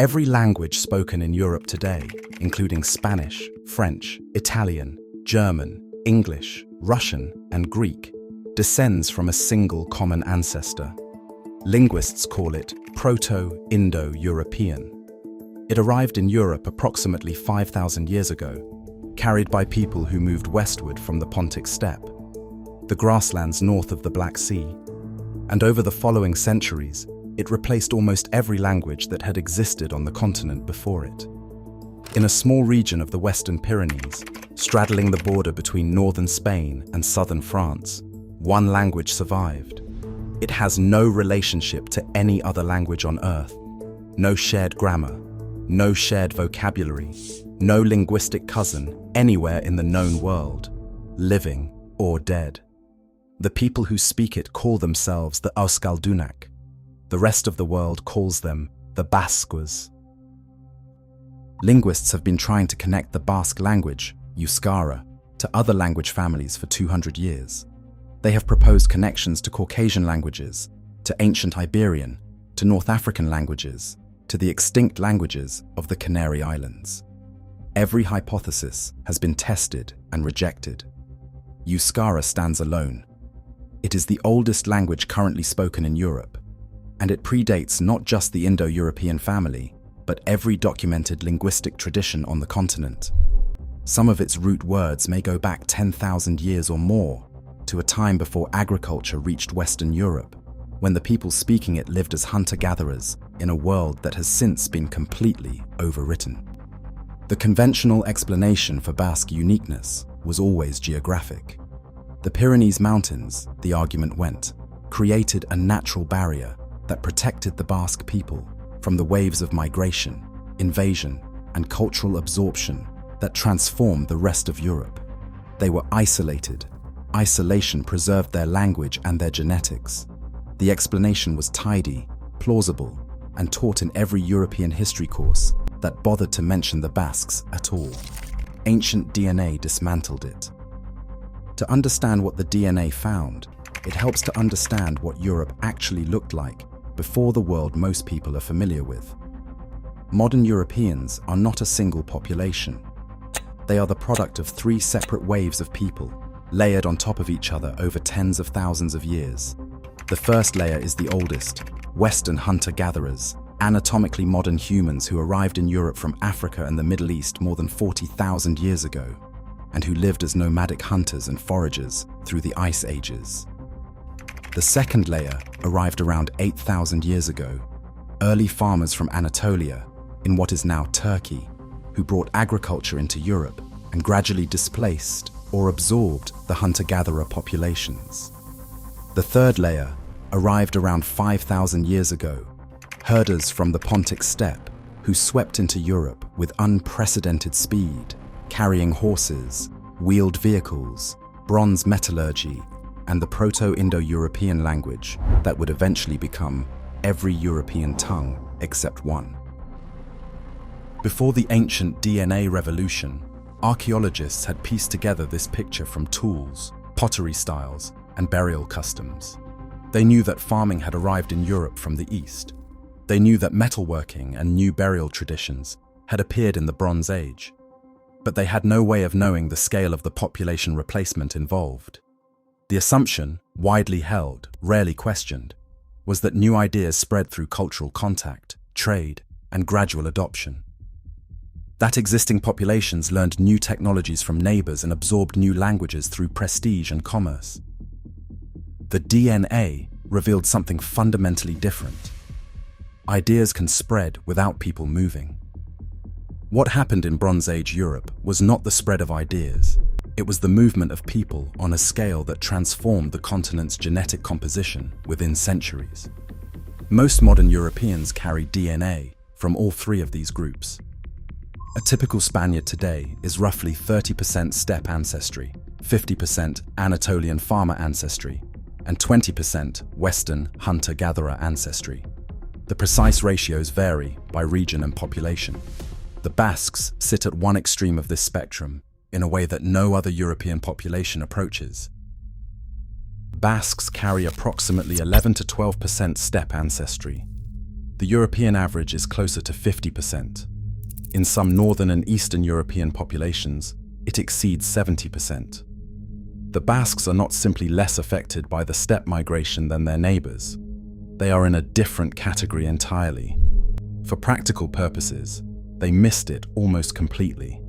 Every language spoken in Europe today, including Spanish, French, Italian, German, English, Russian, and Greek, descends from a single common ancestor. Linguists call it Proto-Indo-European. It arrived in Europe approximately 5,000 years ago, carried by people who moved westward from the Pontic steppe, the grasslands north of the Black Sea, and over the following centuries, it replaced almost every language that had existed on the continent before it. In a small region of the Western Pyrenees, straddling the border between northern Spain and southern France, one language survived. It has no relationship to any other language on Earth, no shared grammar, no shared vocabulary, no linguistic cousin anywhere in the known world, living or dead. The people who speak it call themselves the Euskaldunak. The rest of the world calls them the Basques. Linguists have been trying to connect the Basque language, Euskara, to other language families for 200 years. They have proposed connections to Caucasian languages, to ancient Iberian, to North African languages, to the extinct languages of the Canary Islands. Every hypothesis has been tested and rejected. Euskara stands alone. It is the oldest language currently spoken in Europe, and it predates not just the Indo-European family, but every documented linguistic tradition on the continent. Some of its root words may go back 10,000 years or more, to a time before agriculture reached Western Europe, when the people speaking it lived as hunter-gatherers in a world that has since been completely overwritten. The conventional explanation for Basque uniqueness was always geographic. The Pyrenees Mountains, the argument went, created a natural barrier that protected the Basque people from the waves of migration, invasion, and cultural absorption that transformed the rest of Europe. They were isolated. Isolation preserved their language and their genetics. The explanation was tidy, plausible, and taught in every European history course that bothered to mention the Basques at all. Ancient DNA dismantled it. To understand what the DNA found, it helps to understand what Europe actually looked like before the world most people are familiar with. Modern Europeans are not a single population. They are the product of three separate waves of people, layered on top of each other over tens of thousands of years. The first layer is the oldest, Western hunter-gatherers, anatomically modern humans who arrived in Europe from Africa and the Middle East more than 40,000 years ago, and who lived as nomadic hunters and foragers through the ice ages. The second layer arrived around 8,000 years ago, early farmers from Anatolia, in what is now Turkey, who brought agriculture into Europe and gradually displaced or absorbed the hunter-gatherer populations. The third layer arrived around 5,000 years ago, herders from the Pontic steppe who swept into Europe with unprecedented speed, carrying horses, wheeled vehicles, bronze metallurgy, and the Proto-Indo-European language that would eventually become every European tongue except one. Before the ancient DNA revolution, archaeologists had pieced together this picture from tools, pottery styles, and burial customs. They knew that farming had arrived in Europe from the East. They knew that metalworking and new burial traditions had appeared in the Bronze Age. But they had no way of knowing the scale of the population replacement involved. The assumption, widely held, rarely questioned, was that new ideas spread through cultural contact, trade, and gradual adoption. That existing populations learned new technologies from neighbors and absorbed new languages through prestige and commerce. The DNA revealed something fundamentally different. Ideas can spread without people moving. What happened in Bronze Age Europe was not the spread of ideas. It was the movement of people on a scale that transformed the continent's genetic composition within centuries. Most modern Europeans carry DNA from all three of these groups. A typical Spaniard today is roughly 30% steppe ancestry, 50% Anatolian farmer ancestry, and 20% Western hunter-gatherer ancestry. The precise ratios vary by region and population. The Basques sit at one extreme of this spectrum in a way that no other European population approaches. Basques carry approximately 11 to 12% steppe ancestry. The European average is closer to 50%. In some northern and eastern European populations, it exceeds 70%. The Basques are not simply less affected by the steppe migration than their neighbors. They are in a different category entirely. For practical purposes, they missed it almost completely.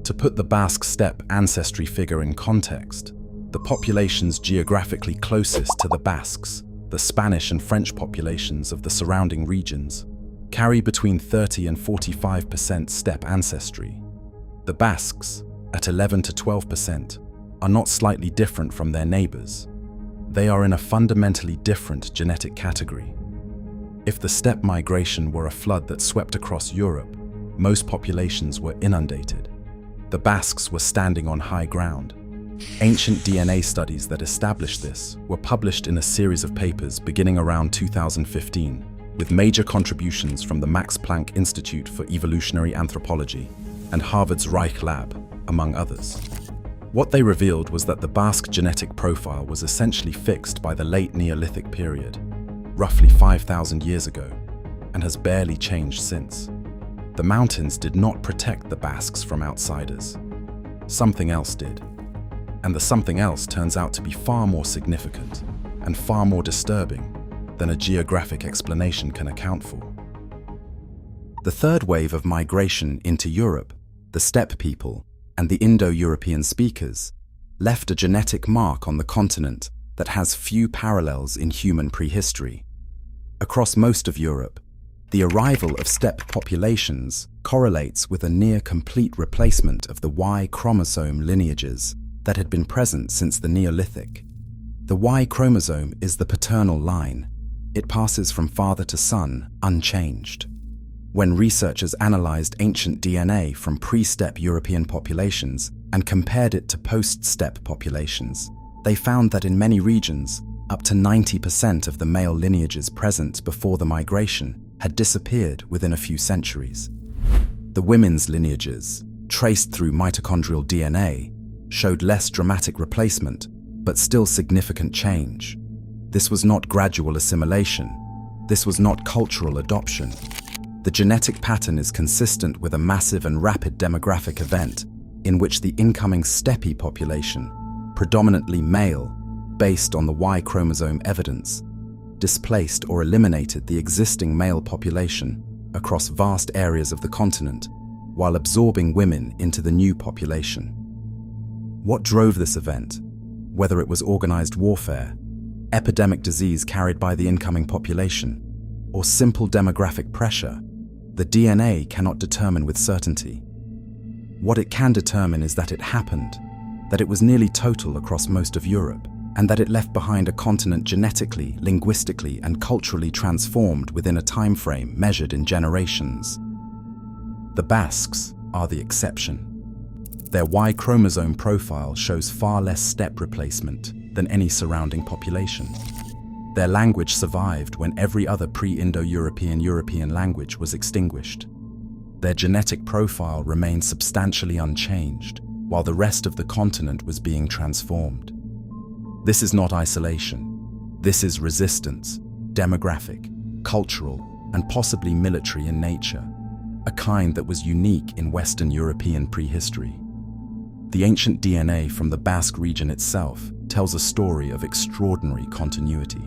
To put the Basque steppe ancestry figure in context, the populations geographically closest to the Basques, the Spanish and French populations of the surrounding regions, carry between 30 and 45% steppe ancestry. The Basques, at 11 to 12%, are not slightly different from their neighbors. They are in a fundamentally different genetic category. If the steppe migration were a flood that swept across Europe, most populations were inundated. The Basques were standing on high ground. Ancient DNA studies that established this were published in a series of papers beginning around 2015, with major contributions from the Max Planck Institute for Evolutionary Anthropology and Harvard's Reich Lab, among others. What they revealed was that the Basque genetic profile was essentially fixed by the late Neolithic period, roughly 5,000 years ago, and has barely changed since. The mountains did not protect the Basques from outsiders. Something else did. And the something else turns out to be far more significant and far more disturbing than a geographic explanation can account for. The third wave of migration into Europe, the steppe people, and the Indo-European speakers, left a genetic mark on the continent that has few parallels in human prehistory. Across most of Europe, the arrival of steppe populations correlates with a near-complete replacement of the Y chromosome lineages that had been present since the Neolithic. The Y chromosome is the paternal line. It passes from father to son, unchanged. When researchers analyzed ancient DNA from pre-steppe European populations and compared it to post-steppe populations, they found that in many regions, up to 90% of the male lineages present before the migration had disappeared within a few centuries. The women's lineages, traced through mitochondrial DNA, showed less dramatic replacement, but still significant change. This was not gradual assimilation. This was not cultural adoption. The genetic pattern is consistent with a massive and rapid demographic event in which the incoming steppe population, predominantly male, based on the Y chromosome evidence, displaced or eliminated the existing male population across vast areas of the continent while absorbing women into the new population. What drove this event? Whether it was organized warfare, epidemic disease carried by the incoming population, or simple demographic pressure, the DNA cannot determine with certainty. What it can determine is that it happened, that it was nearly total across most of Europe, and that it left behind a continent genetically, linguistically, and culturally transformed within a time frame measured in generations. The Basques are the exception. Their Y chromosome profile shows far less steppe replacement than any surrounding population. Their language survived when every other pre-Indo-European European language was extinguished. Their genetic profile remained substantially unchanged, while the rest of the continent was being transformed. This is not isolation. This is resistance, demographic, cultural, and possibly military in nature, a kind that was unique in Western European prehistory. The ancient DNA from the Basque region itself tells a story of extraordinary continuity.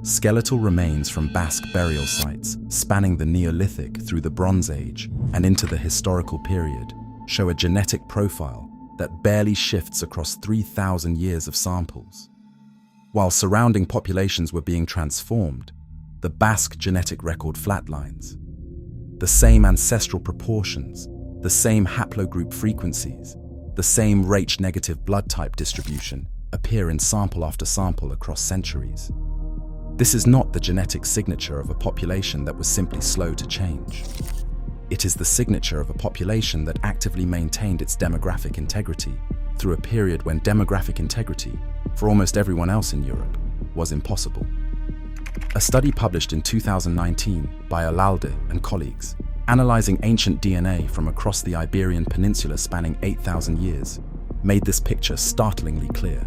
Skeletal remains from Basque burial sites spanning the Neolithic through the Bronze Age and into the historical period show a genetic profile that barely shifts across 3,000 years of samples. While surrounding populations were being transformed, the Basque genetic record flatlines. The same ancestral proportions, the same haplogroup frequencies, the same Rh-negative blood type distribution appear in sample after sample across centuries. This is not the genetic signature of a population that was simply slow to change. It is the signature of a population that actively maintained its demographic integrity through a period when demographic integrity, for almost everyone else in Europe, was impossible. A study published in 2019 by Alalde and colleagues, analyzing ancient DNA from across the Iberian Peninsula spanning 8,000 years, made this picture startlingly clear.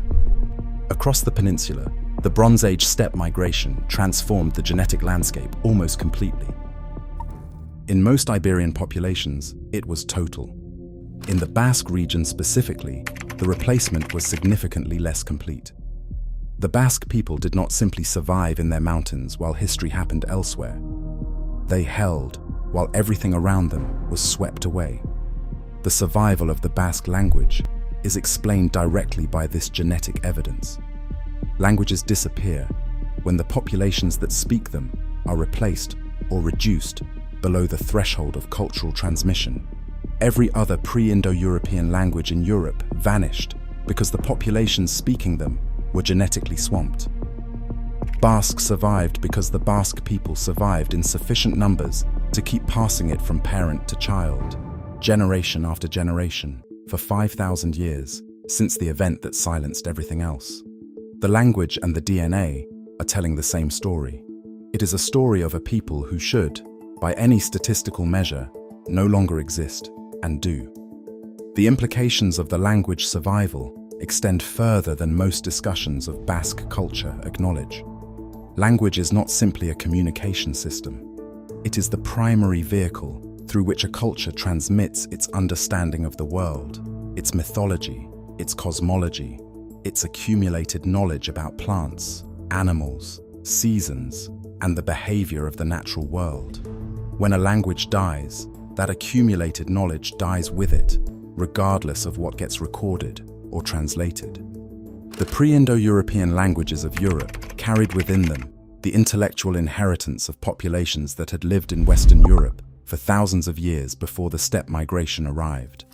Across the peninsula, The Bronze Age steppe migration transformed the genetic landscape almost completely. In most Iberian populations, it was total. In the Basque region specifically, the replacement was significantly less complete. The Basque people did not simply survive in their mountains while history happened elsewhere. They held while everything around them was swept away. The survival of the Basque language is explained directly by this genetic evidence. Languages disappear when the populations that speak them are replaced or reduced below the threshold of cultural transmission. Every other pre-Indo-European language in Europe vanished because the populations speaking them were genetically swamped. Basque survived because the Basque people survived in sufficient numbers to keep passing it from parent to child, generation after generation, for 5,000 years, since the event that silenced everything else. The language and the DNA are telling the same story. It is a story of a people who should, by any statistical measure, no longer exist, and do. The implications of the language survival extend further than most discussions of Basque culture acknowledge. Language is not simply a communication system. It is the primary vehicle through which a culture transmits its understanding of the world, its mythology, its cosmology, its accumulated knowledge about plants, animals, seasons, and the behavior of the natural world. When a language dies, that accumulated knowledge dies with it, regardless of what gets recorded or translated. The pre-Indo-European languages of Europe carried within them the intellectual inheritance of populations that had lived in Western Europe for thousands of years before the steppe migration arrived.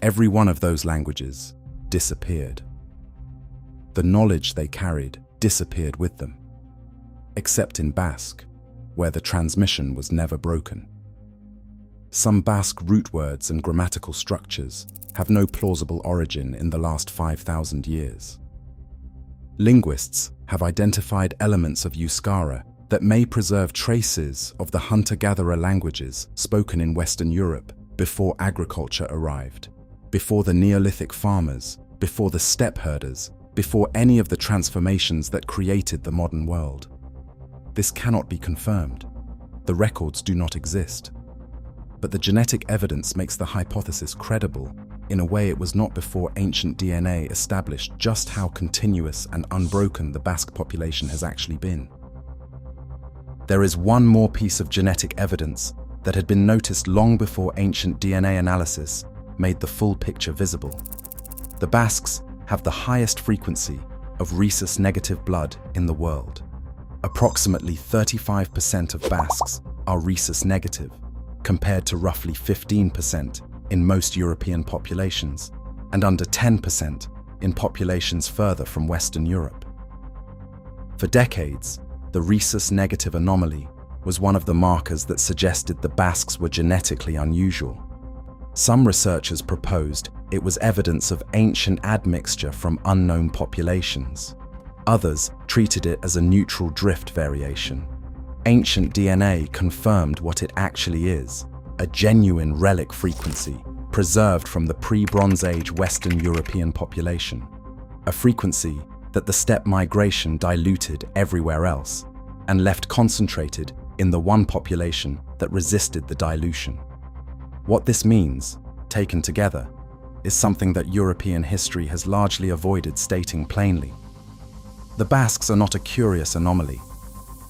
Every one of those languages disappeared. The knowledge they carried disappeared with them, except in Basque, where the transmission was never broken. Some Basque root words and grammatical structures have no plausible origin in the last 5,000 years. Linguists have identified elements of Euskara that may preserve traces of the hunter-gatherer languages spoken in Western Europe before agriculture arrived, before the Neolithic farmers, before the steppe herders, before any of the transformations that created the modern world. This cannot be confirmed. The records do not exist. But the genetic evidence makes the hypothesis credible in a way it was not before ancient DNA established just how continuous and unbroken the Basque population has actually been. There is one more piece of genetic evidence that had been noticed long before ancient DNA analysis made the full picture visible. The Basques have the highest frequency of rhesus-negative blood in the world. Approximately 35% of Basques are rhesus-negative, compared to roughly 15% in most European populations, and under 10% in populations further from Western Europe. For decades, the rhesus-negative anomaly was one of the markers that suggested the Basques were genetically unusual. Some researchers proposed it was evidence of ancient admixture from unknown populations. Others treated it as a neutral drift variation. Ancient DNA confirmed what it actually is, a genuine relic frequency preserved from the pre-Bronze Age Western European population, a frequency that the steppe migration diluted everywhere else and left concentrated in the one population that resisted the dilution. What this means, taken together, is something that European history has largely avoided stating plainly. The Basques are not a curious anomaly.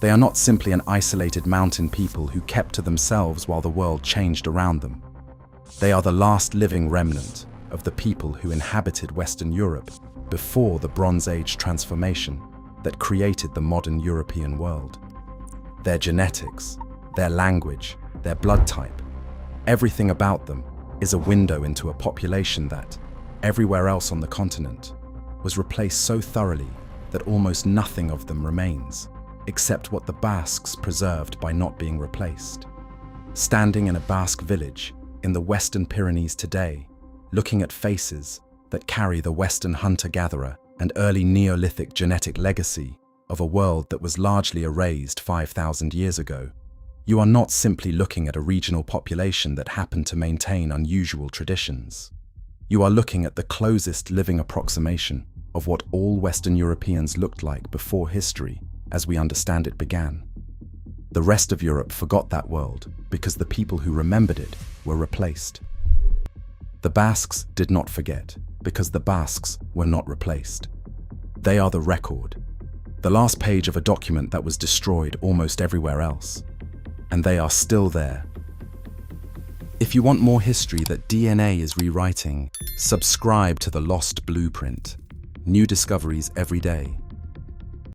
They are not simply an isolated mountain people who kept to themselves while the world changed around them. They are the last living remnant of the people who inhabited Western Europe before the Bronze Age transformation that created the modern European world. Their genetics, their language, their blood type, everything about them is a window into a population that, everywhere else on the continent, was replaced so thoroughly that almost nothing of them remains, except what the Basques preserved by not being replaced. Standing in a Basque village in the Western Pyrenees today, looking at faces that carry the Western hunter-gatherer and early Neolithic genetic legacy of a world that was largely erased 5,000 years ago, you are not simply looking at a regional population that happened to maintain unusual traditions. You are looking at the closest living approximation of what all Western Europeans looked like before history, as we understand it, began. The rest of Europe forgot that world because the people who remembered it were replaced. The Basques did not forget because the Basques were not replaced. They are the record, the last page of a document that was destroyed almost everywhere else. And they are still there. If you want more history that DNA is rewriting, subscribe to The Lost Blueprint. New discoveries every day.